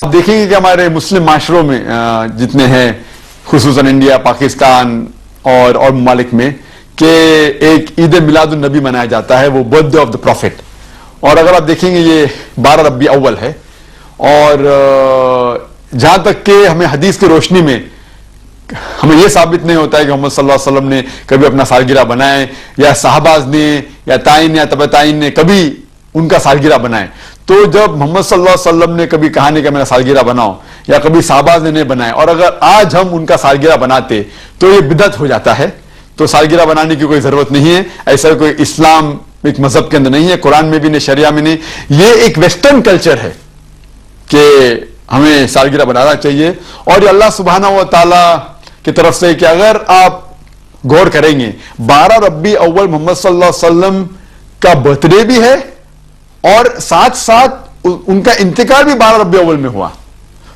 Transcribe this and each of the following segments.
آپ دیکھیں گے کہ ہمارے مسلم معاشروں میں جتنے ہیں خصوصاً انڈیا، پاکستان اور ممالک میں کہ ایک عید میلاد النبی منایا جاتا ہے، وہ birthday of the prophet. اور اگر آپ دیکھیں گے یہ 12 ربیع اول ہے، اور جہاں تک کہ ہمیں حدیث کی روشنی میں ہمیں یہ ثابت نہیں ہوتا ہے کہ محمد صلی اللہ علیہ وسلم نے کبھی اپنا سالگرہ بنائے، یا صحابہ نے یا تائین یا تبع تائین نے کبھی ان کا سالگرہ بنائے. تو جب محمد صلی اللہ علیہ وسلم نے کبھی کہا نہیں کہ میرا سالگرہ بناؤ، یا کبھی صحابہ نے نہیں بنائے، اور اگر آج ہم ان کا سالگرہ بناتے تو یہ بدعت ہو جاتا ہے. تو سالگرہ بنانے کی کوئی ضرورت نہیں ہے، ایسا کوئی اسلام ایک مذہب کے اندر نہیں ہے، قرآن میں بھی نہیں، شریعہ میں نہیں. یہ ایک ویسٹرن کلچر ہے کہ ہمیں سالگرہ بنانا چاہیے. اور یہ اللہ سبحانہ و تعالی کی طرف سے کہ اگر آپ غور کریں گے 12 ربیع اول محمد صلی اللہ علیہ وسلم کا برتھ ڈے بھی ہے، اور ساتھ ساتھ ان کا انتقال بھی 12 ربیع اول میں ہوا.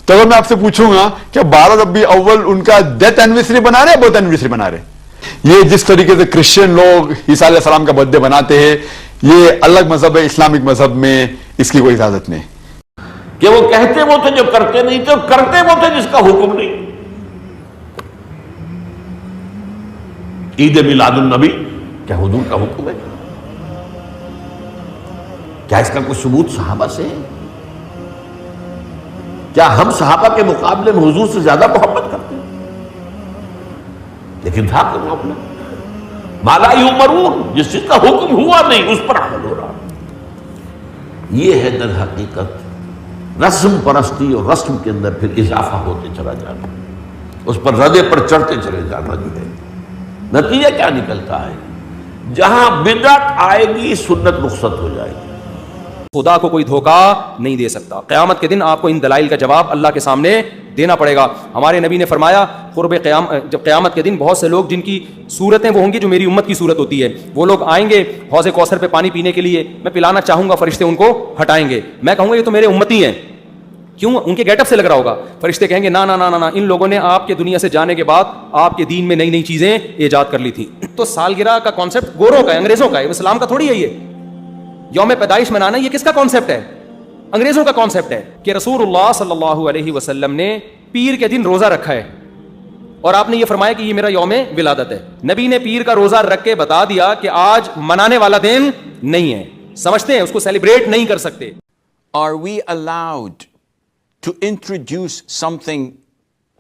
تو اگر میں آپ سے پوچھوں گا کہ 12 ربیع اول ان کا ڈیتھ اینیورسری بنا رہے ہیں، برتھ اینیورسری بنا رہے ہیں؟ یہ جس طریقے سے کرسچین لوگ عیسیٰ علیہ السلام کا برتھ ڈے بناتے ہیں، یہ الگ مذہب ہے، اسلامک مذہب میں اس کی کوئی اجازت نہیں. کہ وہ کہتے وہ تھے جو کرتے نہیں تھے، اور کرتے وہ تھے جس کا حکم نہیں. عید میلاد النبی کیا حضور کا حکم ہے؟ کیا اس کا کوئی ثبوت صحابہ سے ہے؟ کیا ہم صحابہ کے مقابلے میں حضور سے زیادہ محبت کرتے ہیں؟ لیکن تھا کہ معاملہ ما لا یؤمرون، جس چیز کا حکم ہوا نہیں اس پر عمل ہو رہا. یہ ہے در حقیقت رسم پرستی، اور رسم کے اندر پھر اضافہ ہوتے چلا جانا، اس پر ردے پر چڑھتے چلے جانا. جو ہے نتیجہ کیا نکلتا ہے؟ جہاں بدعت آئے گی سنت رخصت ہو جائے گی. خدا کو کوئی دھوکہ نہیں دے سکتا. قیامت کے دن آپ کو ان دلائل کا جواب اللہ کے سامنے دینا پڑے گا. ہمارے نبی نے فرمایا جب قیامت کے دن بہت سے لوگ جن کی صورتیں وہ ہوں گی جو میری امت کی صورت ہوتی ہے، وہ لوگ آئیں گے حوض کوثر پہ پانی پینے کے لیے، میں پلانا چاہوں گا، فرشتے ان کو ہٹائیں گے. میں کہوں گا یہ تو میرے امتی ہیں. کیوں؟ ان کے گیٹ اپ سے لگ رہا ہوگا. فرشتے کہیں گے نا نا نا نا، ان لوگوں نے آپ کے دنیا سے جانے کے بعد آپ کے دین میں نئی نئی چیزیں ایجاد کر لی تھی. تو سالگرہ کا کانسیپٹ گوروں کا ہے، انگریزوں کا ہے، اسلام کا تھوڑی ہے. یہ یوم پیدائش منانا یہ کس کا کانسیپٹ ہے؟ انگریزوں کا کانسیپٹ ہے. کہ رسول اللہ صلی اللہ علیہ وسلم نے پیر کے دن روزہ رکھا ہے، اور آپ نے یہ فرمایا کہ یہ میرا یوم ولادت ہے. نبی نے پیر کا روزہ رکھ کے بتا دیا کہ آج منانے والا دن نہیں ہے، سمجھتے ہیں اس کو سیلیبریٹ نہیں کر سکتے. Are we allowed to introduce something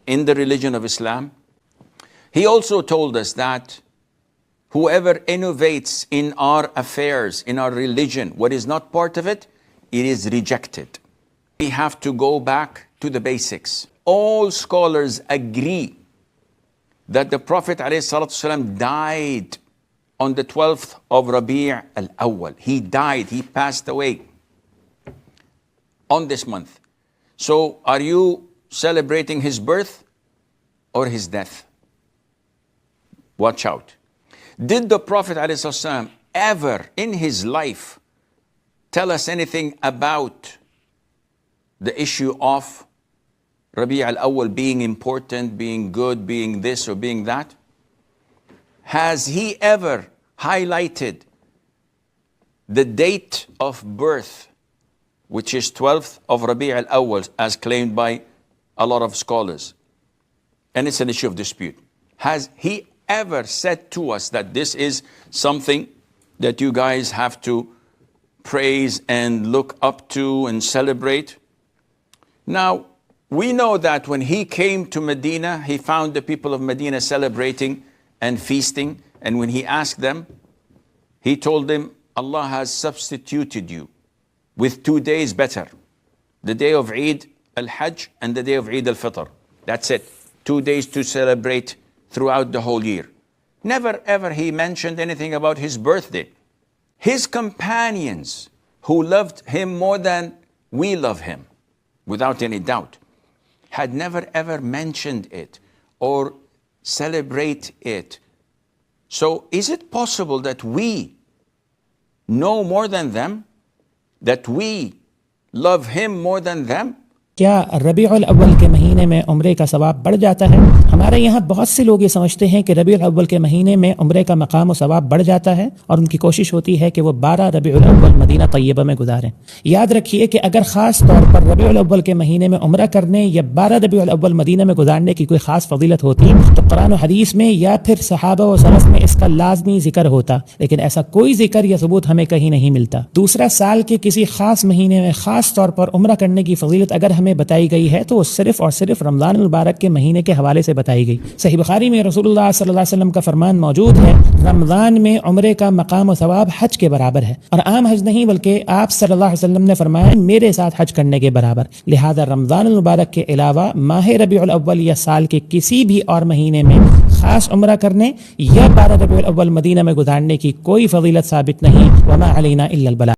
in the religion of Islam? He also told us that whoever innovates in our affairs, in our religion, what is not part of it, it is rejected. We have to go back to the basics. All scholars agree that the Prophet ﷺ died on the 12th of Rabi' al-Awwal. He died, he passed away on this month. So are you celebrating his birth or his death? Watch out. Did the Prophet ﷺ ever in his life tell us anything about the issue of Rabi' al-Awwal being important, being good, being this or being that? Has he ever highlighted the date of birth, which is 12th of Rabi' al-Awwal, as claimed by a lot of scholars? And it's an issue of dispute. Has he ever said to us that this is something that you guys have to praise and look up to and celebrate? Now, we know that when he came to Medina, he found the people of Medina celebrating and feasting. And when he asked them, he told them, Allah has substituted you with 2 days better. The day of Eid al-Hajj and the day of Eid al-Fitr. That's it. 2 days to celebrate throughout the whole year. Never ever he mentioned anything about his birthday. His companions who loved him more than we love him, without any doubt, had never ever mentioned it or celebrate it. So is it possible that we know more than them? That we love him more than them? کیا ربیع الاول کے مہینے میں عمرے کا ثواب بڑھ جاتا ہے؟ ہمارے یہاں بہت سے لوگ یہ سمجھتے ہیں کہ ربیع الاول کے مہینے میں عمرے کا مقام و ثواب بڑھ جاتا ہے اور ان کی کوشش ہوتی ہے کہ وہ 12 ربیع الاول مدینہ طیبہ میں گزاریں. یاد رکھیے کہ اگر خاص طور پر ربیع الاول کے مہینے میں عمرہ کرنے یا 12 ربیع الاول مدینہ میں گزارنے کی کوئی خاص فضیلت ہوتی تو قرآن و حدیث میں یا پھر صحابہ و سلف میں اس کا لازمی ذکر ہوتا، لیکن ایسا کوئی ذکر یا ثبوت ہمیں کہیں نہیں ملتا. دوسرا، سال کے کسی خاص مہینے میں خاص طور پر عمرہ کرنے کی فضیلت اگر ہمیں بتائی گئی ہے تو وہ صرف اور صرف رمضان المبارک کے مہینے کے حوالے سے بتائی گئی. صحیح بخاری میں رسول اللہ صلی اللہ علیہ وسلم کا فرمان موجود ہے، رمضان میں عمرے کا مقام و ثواب حج کے برابر ہے، اور عام حج نہیں بلکہ آپ صلی اللہ علیہ وسلم نے فرمایا میرے ساتھ حج کرنے کے برابر. لہذا رمضان المبارک کے علاوہ ماہ ربیع الاول یا سال کے کسی بھی اور مہینے میں خاص عمرہ کرنے یا 12 ربیع الاول مدینہ میں گزارنے کی کوئی فضیلت ثابت نہیں. وما علینا الا البلاغ.